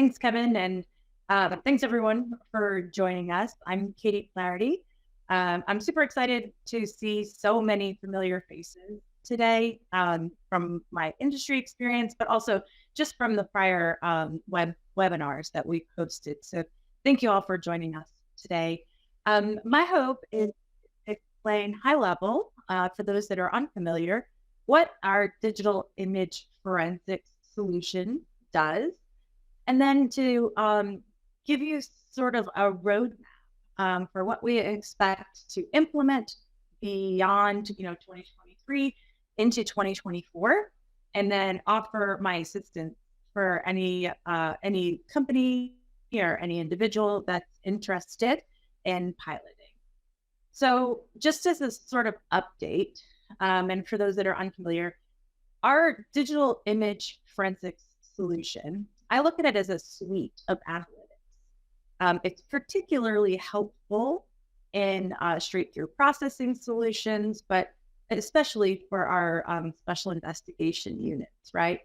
Thanks, Kevin, and thanks everyone for joining us. I'm Katie Flaherty. I'm super excited to see so many familiar faces today from my industry experience, but also just from the prior webinars that we hosted. So thank you all for joining us today. My hope is to explain high level, for those that are unfamiliar, what our digital image forensics solution does, and then to give you sort of a roadmap for what we expect to implement beyond 2023 into 2024, and then offer my assistance for any company or any individual that's interested in piloting. So just as a sort of update, and for those that are unfamiliar, our digital image forensics solution, I look at it as a suite of analytics. It's particularly helpful in straight-through processing solutions, but especially for our special investigation units, right?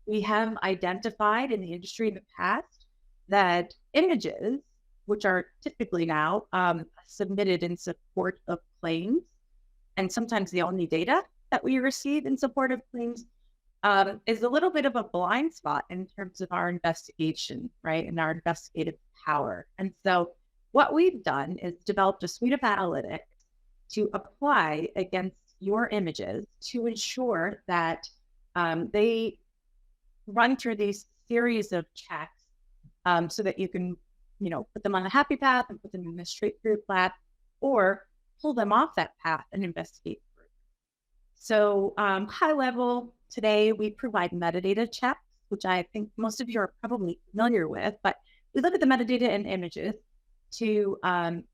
We have identified in the industry in the past that images, which are typically now submitted in support of claims, and sometimes the only data that we receive in support of claims, is a little bit of a blind spot in terms of our investigation, right? And our investigative power. And so what we've done is developed a suite of analytics to apply against your images to ensure that they run through these series of checks, so that you can, put them on the happy path and put them in the straight through path, or pull them off that path and investigate further. So high level, today we provide metadata checks, which I think most of you are probably familiar with, but we look at the metadata in images to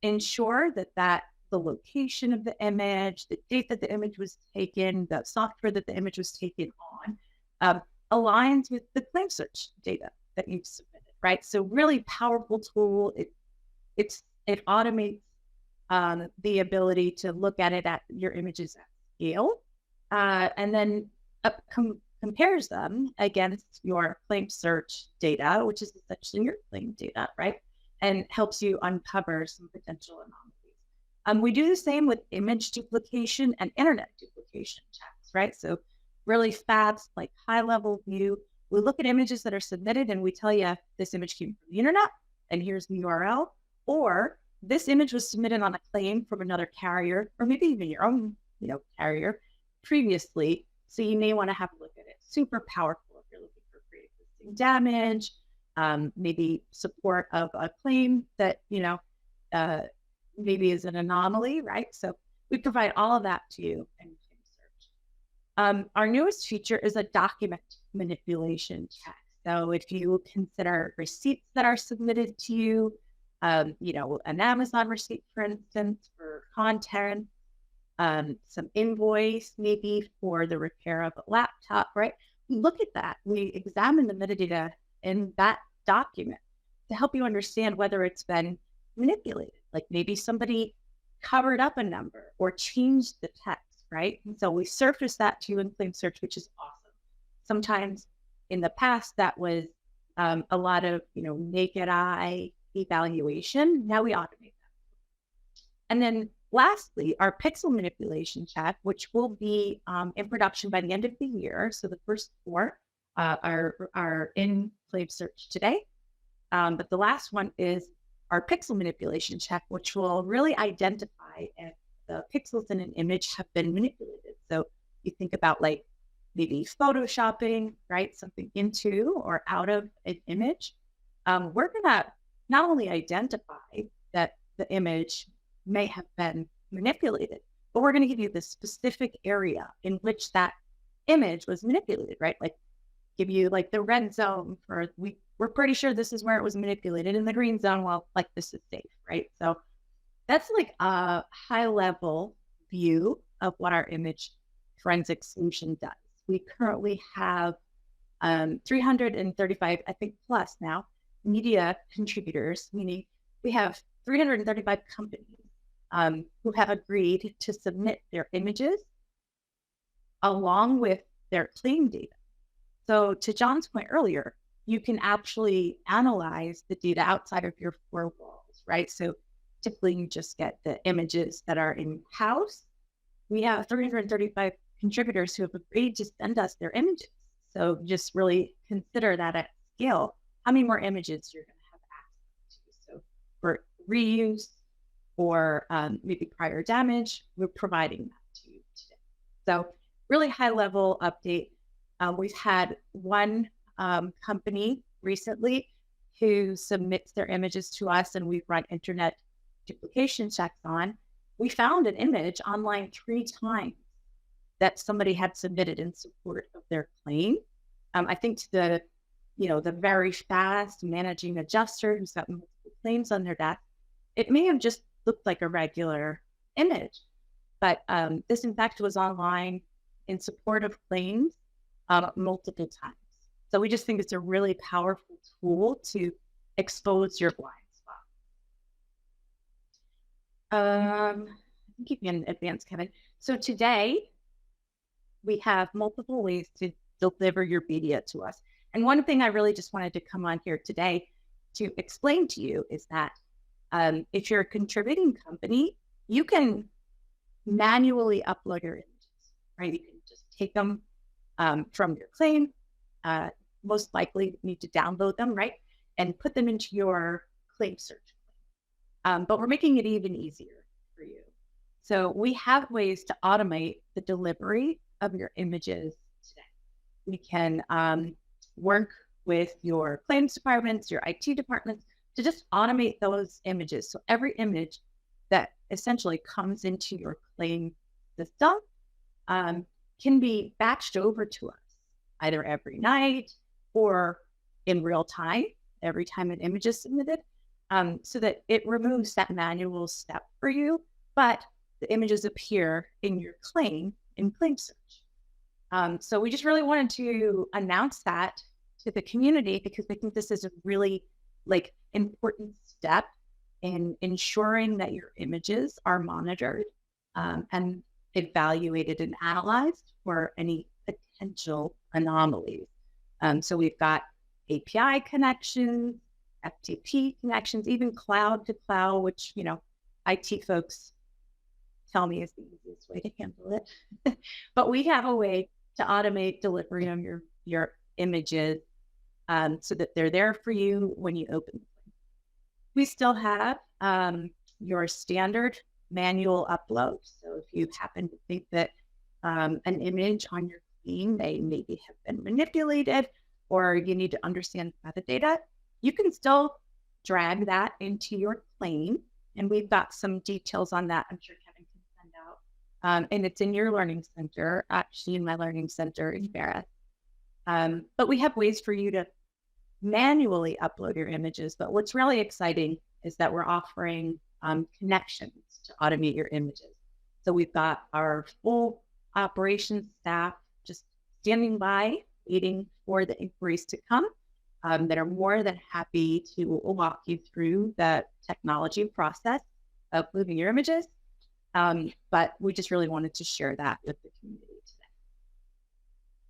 ensure that the location of the image, the date that the image was taken, the software that the image was taken on, aligns with the ClaimSearch data that you've submitted, right? So really powerful tool. It automates the ability to look at it at your images at scale, and then compares them against your ClaimSearch data, which is essentially your claim data, right? And helps you uncover some potential anomalies. We do the same with image duplication and internet duplication checks, right? So really fast, like high-level view. We look at images that are submitted and we tell you this image came from the internet and here's the URL, or this image was submitted on a claim from another carrier, or maybe even your own, carrier previously. So you may want to have a look at it. Super powerful if you're looking for pre-existing damage, maybe support of a claim that, maybe is an anomaly, right? So we provide all of that to you in ClaimSearch. Our newest feature is a document manipulation check. So if you consider receipts that are submitted to you, an Amazon receipt, for instance, for content, some invoice maybe for the repair of a laptop, right? We look at that. We examine the metadata in that document to help you understand whether it's been manipulated. Like maybe somebody covered up a number or changed the text, right? And so we surface that to you in ClaimSearch, which is awesome. Sometimes in the past, that was a lot of, naked eye evaluation. Now we automate that. And then lastly, our pixel manipulation check, which will be in production by the end of the year. So the first 4 are in ClaimSearch today. But the last one is our pixel manipulation check, which will really identify if the pixels in an image have been manipulated. So you think about like maybe photoshopping, right? Something into or out of an image. We're going to not only identify that the image may have been manipulated, but we're going to give you the specific area in which that image was manipulated, right? Like give you like the red zone for we're pretty sure this is where it was manipulated, in the green zone, well, like this is safe, right? So that's like a high level view of what our image forensic solution does. We currently have 335, I think, plus now media contributors, meaning we have 335 companies who have agreed to submit their images along with their claim data. So to John's point earlier, you can actually analyze the data outside of your four walls, right? So typically you just get the images that are in-house. We have 335 contributors who have agreed to send us their images. So just really consider that at scale, how many more images you're going to have access to. So for reuse or maybe prior damage, we're providing that to you today. So really high level update. We've had one company recently who submits their images to us, and we've run internet duplication checks on. We found an image online 3 times that somebody had submitted in support of their claim. I think the very fast managing adjuster who's got multiple claims on their desk, it may have just looked like a regular image, but this in fact was online in support of claims multiple times. So we just think it's a really powerful tool to expose your blind spot. Keep you in advance, Kevin. So today we have multiple ways to deliver your media to us. And one thing I really just wanted to come on here today to explain to you is that if you're a contributing company, you can manually upload your images, right? You can just take them from your claim, most likely need to download them, right? And put them into your ClaimSearch. But we're making it even easier for you. So we have ways to automate the delivery of your images today. We can work with your claims departments, your IT departments, to just automate those images. So every image that essentially comes into your claim system can be batched over to us either every night or in real time, every time an image is submitted, so that it removes that manual step for you, but the images appear in your claim in ClaimSearch. So we just really wanted to announce that to the community because I think this is a really important step in ensuring that your images are monitored and evaluated and analyzed for any potential anomalies. So we've got API connections, FTP connections, even cloud to cloud, which, IT folks tell me is the easiest way to handle it. But we have a way to automate delivery of your images so that they're there for you when you open them. We still have your standard manual upload. So if you happen to think that an image on your claim may maybe have been manipulated or you need to understand metadata, you can still drag that into your claim. And we've got some details on that I'm sure Kevin can send out. And it's in your learning center, actually in my learning center in Verisk. But we have ways for you to manually upload your images. But what's really exciting is that we're offering connections to automate your images. So we've got our full operations staff just standing by, waiting for the inquiries to come that are more than happy to walk you through the technology process of moving your images. But we just really wanted to share that with the community.